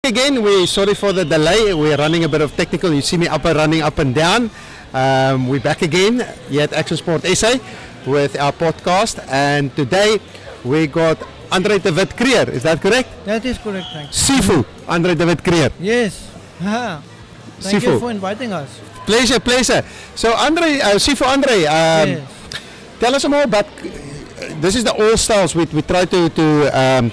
Again, we sorry for the delay. We're running a bit of technical. You see me running up and down. We're back again here at Action Sport SA with our podcast, and today we got Andre de Wit Kruger. Is that correct? That is correct, thanks. Sifu Andre de Wit Kruger. Yes. Thank you for inviting us. Pleasure. So Andre, Sifu Andre, Yes. tell us more about. This is the all styles. We try to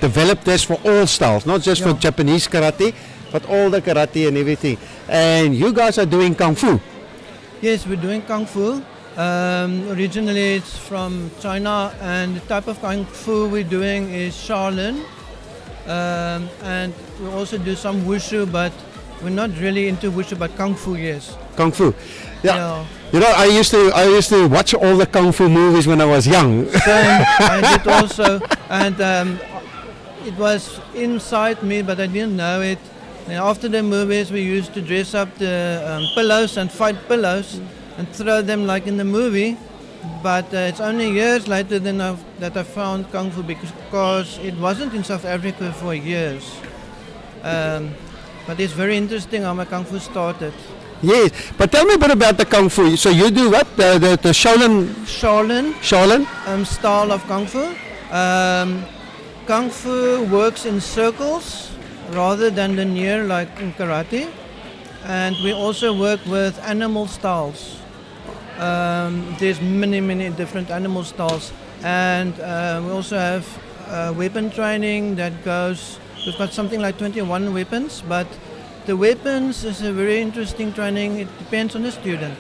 develop this for all styles, not just for Japanese karate, but all the karate and everything. And you guys are doing kung fu. Yes, we're doing Kung Fu. Originally it's from China, and the type of Kung Fu we're doing is Shaolin. And we also do some Wushu, but we're not really into Wushu, but Kung Fu, yes. Kung fu. Yeah. You know, I used to watch all the kung fu movies when I was young. Same, I did also, and it was inside me, but I didn't know it. And after the movies, we used to dress up the pillows and fight pillows and throw them like in the movie. But it's only years later that I found Kung Fu, because it wasn't in South Africa for years. But it's very interesting how my Kung Fu started. Yes, but tell me a bit about the kung fu. So you do what? The Shaolin Style of Kung Fu. Kung Fu works in circles rather than linear like in karate. And we also work with animal styles. There's many different animal styles. And we also have weapon training that goes, we've got something like 21 weapons, but the weapons is a very interesting training. It depends on the student.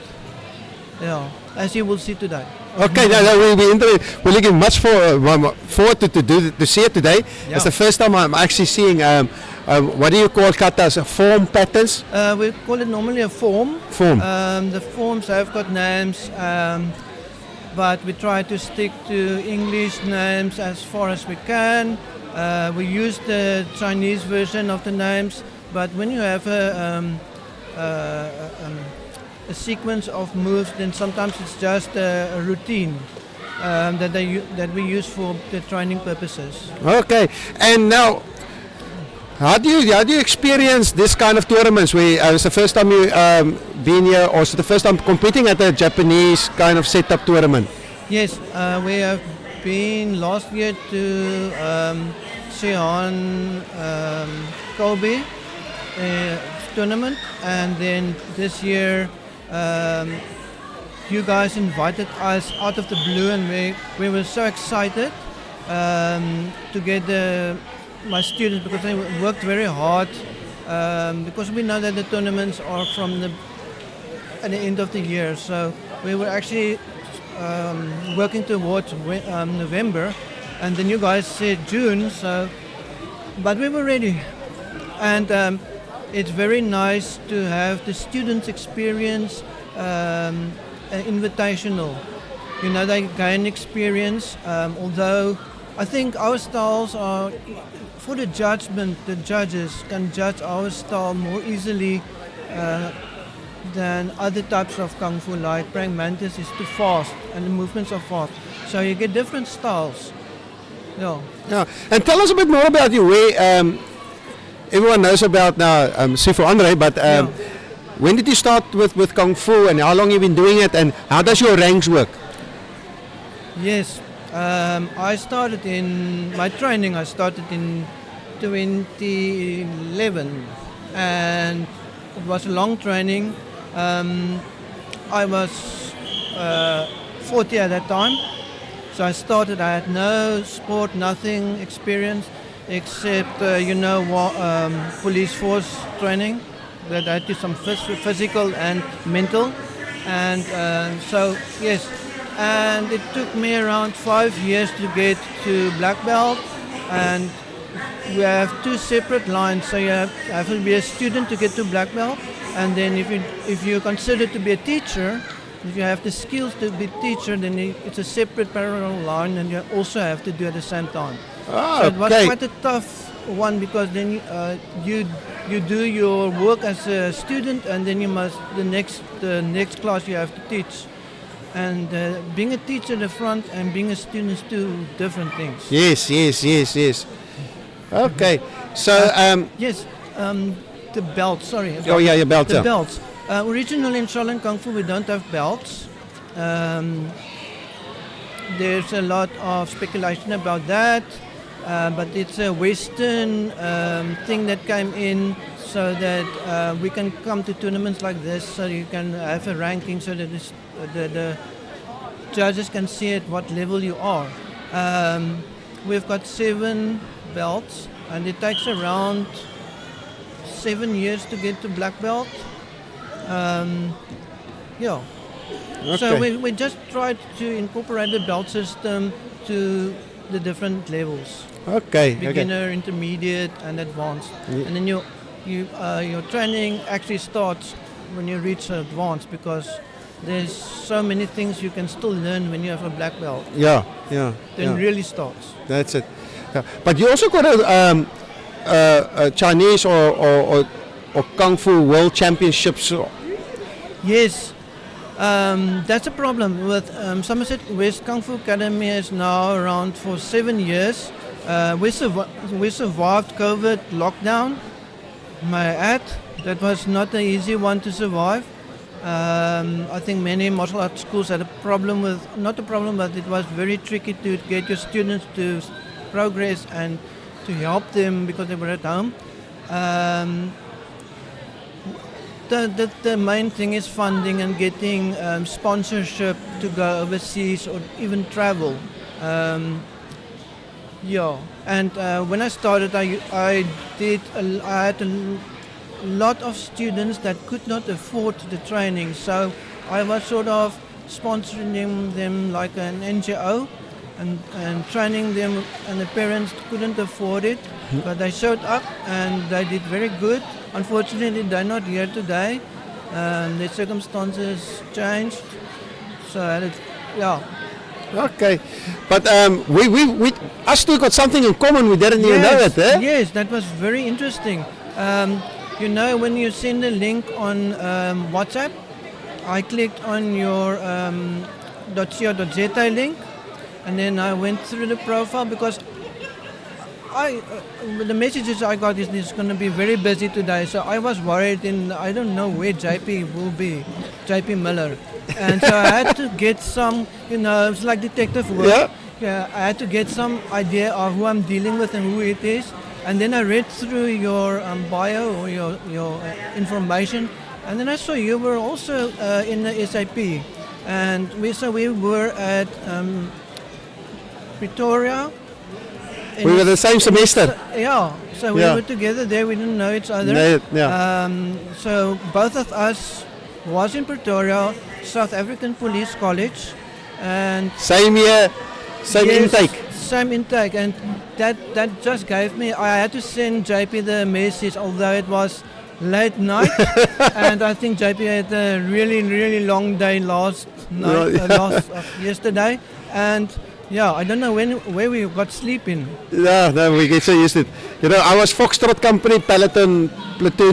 Yeah, as you will see today. Okay, we're looking much forward to see it today. Yeah. It's the first time I'm actually seeing, what do you call katas? Form patterns? We call it normally a form. Form. The forms have got names, but we try to stick to English names as far as we can. We use the Chinese version of the names. But when you have a sequence of moves, then sometimes it's just a routine that we use for the training purposes. Okay, and now, how do you experience this kind of tournaments? It's the first time you been here, or is it the first time competing at a Japanese kind of setup tournament? Yes, we have been last year to Xi'an, Kobe. Tournament, and then this year you guys invited us out of the blue, and we were so excited to get my students, because they worked very hard, because we know that the tournaments are at the end of the year, so we were actually working towards November, and then you guys said June, but we were ready. And it's very nice to have the students experience invitational. You know, they gain experience, although I think our styles are, for the judgment, the judges can judge our style more easily than other types of Kung Fu, like Praying Mantis is too fast and the movements are fast. So you get different styles. Yeah. And tell us a bit more about you. Everyone knows about now Sifu Andre, but when did you start with Kung Fu, and how long have you been doing it, and how does your ranks work? Yes, I started in my training. I started in 2011, and it was a long training. I was 40 at that time, so I started. I had no sport, nothing experience, except police force training that I did some physical and mental, and so yes, and it took me around 5 years to get to black belt, and we have two separate lines, so you have to be a student to get to black belt, and then if you consider to be a teacher, if you have the skills to be a teacher, then it's a separate parallel line, and you also have to do at the same time. So it was quite a tough one, because then you do your work as a student, and then you must the next class you have to teach. And being a teacher at the front and being a student is two different things. Yes. Okay. So yes. the belt, sorry. Oh yeah, your belt. The Yeah. belts. Originally in Shaolin Kung Fu we don't have belts. There's a lot of speculation about that, but it's a Western thing that came in so that we can come to tournaments like this, so you can have a ranking so that the judges can see at what level you are. We've got 7 belts, and it takes around 7 years to get to black belt. Yeah. Okay. So we just tried to incorporate the belt system to the different levels: Okay. beginner, intermediate, and advanced. And then your training actually starts when you reach advanced, because there's so many things you can still learn when you have a black belt. Yeah. Then really starts. That's it. Yeah. But you also got a Chinese or Kung Fu World Championships. Yes, that's a problem with Somerset West Kung Fu Academy is now around for 7 years. We survived COVID lockdown. My ad, that was not an easy one to survive. I think many martial arts schools had a problem with, not a problem, but it was very tricky to get your students to progress and to help them because they were at home. The main thing is funding and getting sponsorship to go overseas or even travel. And when I started, I had a lot of students that could not afford the training, so I was sort of sponsoring them like an NGO and training them, and the parents couldn't afford it, but they showed up and they did very good. Unfortunately, they're not here today. Their circumstances changed, so Okay, but we us two got something in common. We didn't even know it, eh? Yes, that was very interesting. You know, when you send a link on WhatsApp, I clicked on your .co.za link, and then I went through the profile because the messages I got is going to be very busy today, so I was worried, and I don't know where JP will be, JP Miller. And so I had to get some, it's like detective work. Yeah, I had to get some idea of who I'm dealing with and who it is. And then I read through your bio or your information, and then I saw you were also in the SAP. And we were at Pretoria. We were the same semester. So we were together there. We didn't know each other. So both of us was in Pretoria, South African Police College, and same year, same intake. Same intake, and that just gave me. I had to send JP the message, although it was late night, and I think JP had a really, really long day last night, yesterday, and I don't know where we got sleep in. Yeah, no, we get so used to it. I was Foxtrot Company, Platoon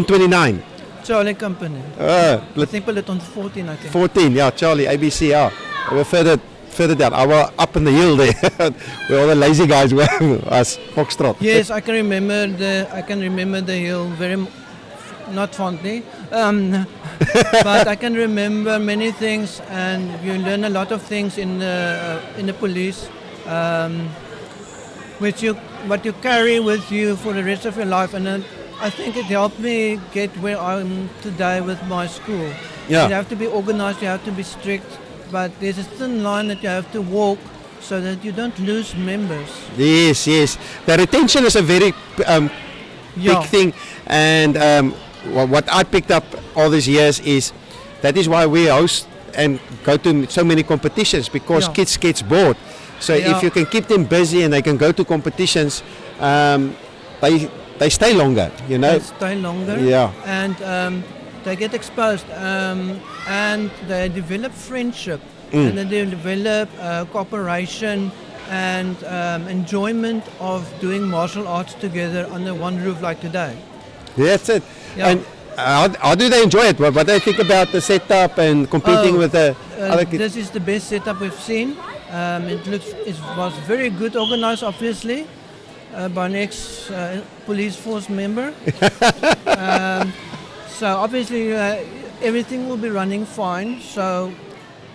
29. Charlie Company. I think Platoon 14, I think. 14, yeah, Charlie, ABC, yeah. We were further down. I was up in the hill there, where all the lazy guys were, us, Foxtrot. Yes, I can remember the hill very, not fondly, but I can remember many things, and you learn a lot of things in the police, what you carry with you for the rest of your life, and I think it helped me get where I'm today with my school. Yeah. You have to be organized, you have to be strict, but there's a thin line that you have to walk so that you don't lose members. Yes. The retention is a very big thing, and what I picked up all these years is that is why we host and go to so many competitions, because kids get bored. So if you can keep them busy and they can go to competitions, they stay longer, They stay longer. Yeah. And they get exposed, and they develop friendship, and they develop cooperation and enjoyment of doing martial arts together under one roof like today. That's it. Yeah. And how do they enjoy it? What do they think about the setup and competing with the other kids? This is the best setup we've seen. It was very good organized, obviously. by an ex-police force member. So obviously everything will be running fine. So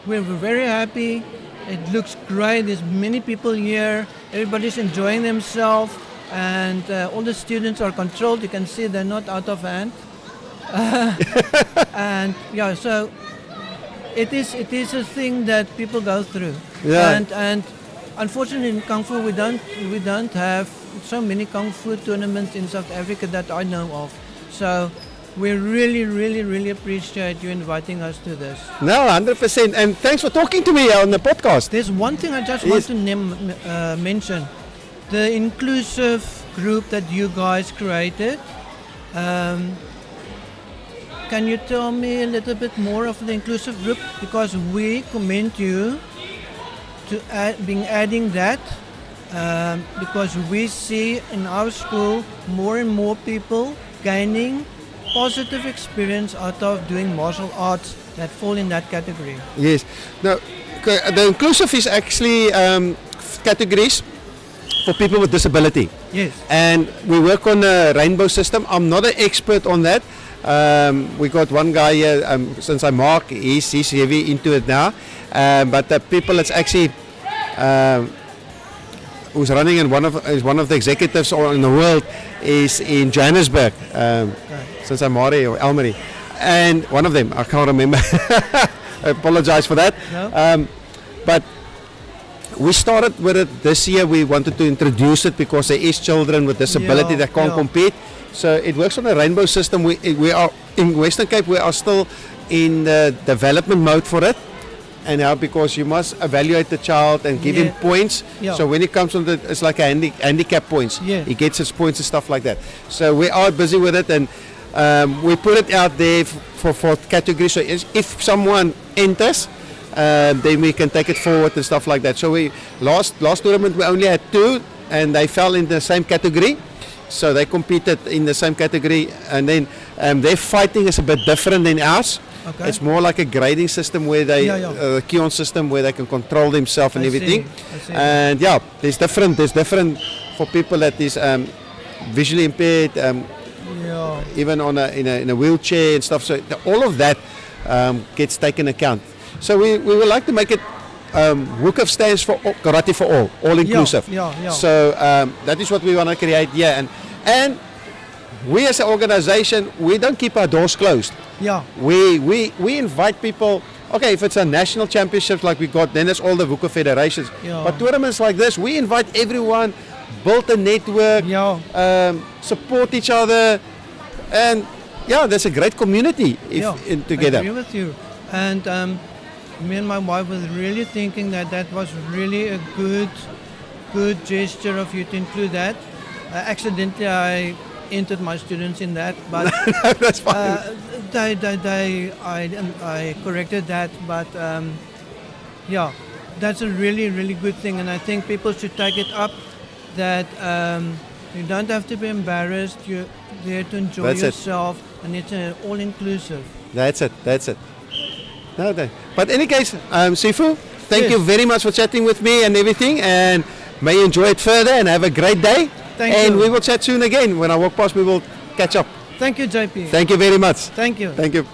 we're very happy. It looks great. There's many people here. Everybody's enjoying themselves, and all the students are controlled. You can see they're not out of hand. And yeah, so it is a thing that people go through. Yeah. And unfortunately in Kung Fu we don't have so many Kung Fu tournaments in South Africa that I know of. So we really appreciate you inviting us to this. No, 100%. And thanks for talking to me on the podcast. There's one thing I just Yes. want to mention. The inclusive group that you guys created. Can you tell me a little bit more of the inclusive group? Because we commend you to adding that, because we see in our school more and more people gaining positive experience out of doing martial arts that fall in that category. Yes. Now, the inclusive is actually categories for people with disability. Yes. And we work on a rainbow system. I'm not an expert on that. We got one guy here, since I Mark, he's heavy into it now. But the people that's actually who's running and is one of the executives in the world is in Johannesburg. Since I'm Mari or Elmary. And one of them, I can't remember. I apologize for that. No? But we started with it this year. We wanted to introduce it because there is children with disability that can't compete. So it works on a rainbow system. We are in Western Cape. We are still in the development mode for it. And now because you must evaluate the child and give him points. Yeah. So when he comes on it's like a handicap points. Yeah. He gets his points and stuff like that. So we are busy with it, and we put it out there for categories. So if someone enters, then we can take it forward and stuff like that. So we last tournament we only had 2, and they fell in the same category. So they competed in the same category, and then their fighting is a bit different than ours. Okay. It's more like a grading system where they, Kion system where they can control themselves and I everything. see. And yeah, there's different for people that is visually impaired, even in a wheelchair and stuff. So all of that gets taken account. So we would like to make it WUKF stands for karate for all inclusive. Yeah. So that is what we want to create here, and we as an organization, we don't keep our doors closed. Yeah. We invite people. Okay, if it's a national championship like we got, then it's all the WUKF federations. Yeah. But tournaments like this, we invite everyone, build a network, support each other, and yeah, there's a great community together. I agree with you. And me and my wife was really thinking that was really a good gesture of you to include that. Accidentally, I entered my students in that, but that's fine. I corrected that. But that's a really good thing, and I think people should take it up. That you don't have to be embarrassed. You're there to enjoy yourself, and it's all inclusive. That's it. But in any case, Sifu, thank you very much for chatting with me and everything, and may you enjoy it further and have a great day. Thank you. And we will chat soon again. When I walk past, we will catch up. Thank you, JP. Thank you very much. Thank you. Thank you.